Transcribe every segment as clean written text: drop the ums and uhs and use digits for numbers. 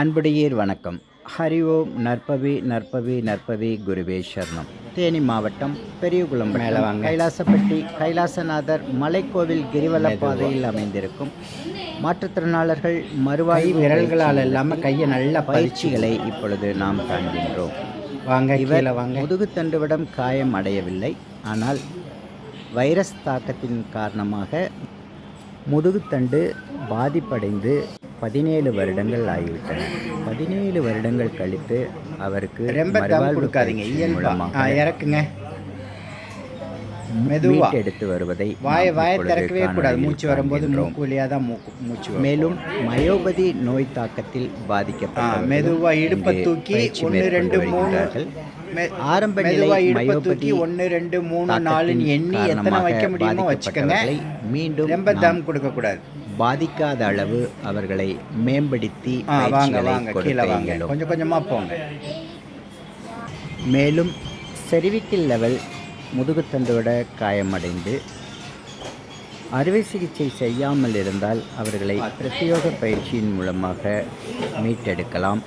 அன்புடையீர் வணக்கம். ஹரி ஓம். நற்பவி நற்பவி நற்பவி குருவே சரணம். தேனி மாவட்டம் பெரியகுளம் வட்டம் கைலாசப்பட்டி கைலாசநாதர் மலைக்கோவில் கிரிவல பாதையில் அமைந்திருக்கும் மாற்றுத்திறனாளர்கள் மறுவாழ்வு விரல்களால் இல்லாமல் கையை நல்ல பயிற்சிகளை இப்பொழுது நாம் காண்கின்றோம். இவர் முதுகுத்தண்டுவிடம் காயம் அடையவில்லை. ஆனால் வைரஸ் தாக்கத்தின் காரணமாக முதுகுத்தண்டு பாதிப்படைந்து 17 வருடங்கள் ஆகிவிட்டன. 17 வருடங்கள் கழித்து அவருக்கு கொடுக்காதீங்க, இறக்குங்க, மெதுவா எடுத்து வருவதை வாயை திறக்கவே கூடாது. மூச்சு வரும்போது மூக்கு வழியாக தான் மூச்சு. மேலும் மயோபதி நோய் தாக்கத்தில் பாதிக்கப்பட்ட மெதுவா இடுப்பை தூக்கி 1 2 3 ஆரம்ப நிலை மயோபதி 1 2 3 4 எண்ணி எத்தனை வைக்க முடியுமோ வச்சுக்கோங்க. மீண்டும் ரொம்ப தம் கொடுக்க கூடாது. பாதிக்காத அளவு அவர்களை மேம்படுத்தி கீழே வாங்க, கொஞ்சம் கொஞ்சமா போங்க. மேலும் செரிவிக்கல் லெவல் முதுகுத்தண்டோட காயமடைந்து அறுவை சிகிச்சை செய்யாமல் இருந்தால் அவர்களை பிரத்யோக பயிற்சியின் மூலமாக மீட்டெடுக்கலாம்.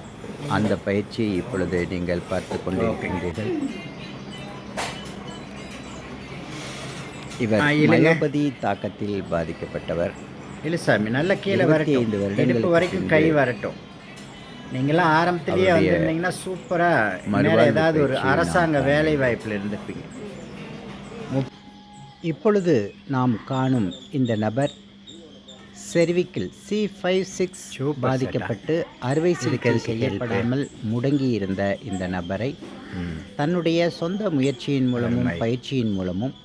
அந்த பயிற்சியை இப்பொழுது நீங்கள் பார்த்து கொண்டிருக்கின்றீர்கள். இவர் மயோபதி தாக்கத்தில் பாதிக்கப்பட்டவர். இலுசாமி நல்ல கீழே வரட்டும், 25 வருடங்கள் வரைக்கும் கை வரட்டும். நீங்களாம் ஆரம்பத்திலேயே வந்திருந்தீங்கன்னா சூப்பராக ஏதாவது ஒரு அரசாங்க வேலை வாய்ப்பில் இருந்திருப்பீங்க. இப்பொழுது நாம் காணும் இந்த நபர் செர்விக்கல் C5-6 பாதிக்கப்பட்டு அறுவை சிகிச்சை செய்யப்படாமல் முடங்கியிருந்த இந்த நபரை தன்னுடைய சொந்த முயற்சியின் மூலமும் பயிற்சியின் மூலமும்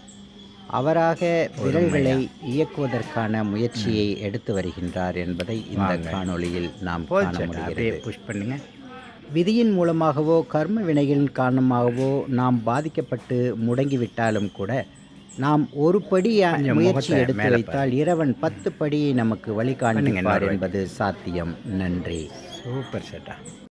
அவராக விரல்களை இயக்குவதற்கான முயற்சியை எடுத்து வருகின்றார் என்பதை இந்த காணொளியில் நாம் காண முடிகிறது. விதியின் மூலமாகவோ கர்ம வினைகளின் காரணமாகவோ நாம் பாதிக்கப்பட்டு முடங்கிவிட்டாலும் கூட நாம் ஒரு படி முயற்சி எடுத்து வைத்தால் இறைவன் 10 படியை நமக்கு வழிகாண்பிப்பார் என்பது சாத்தியம். நன்றி. சூப்பர் சேட்டா.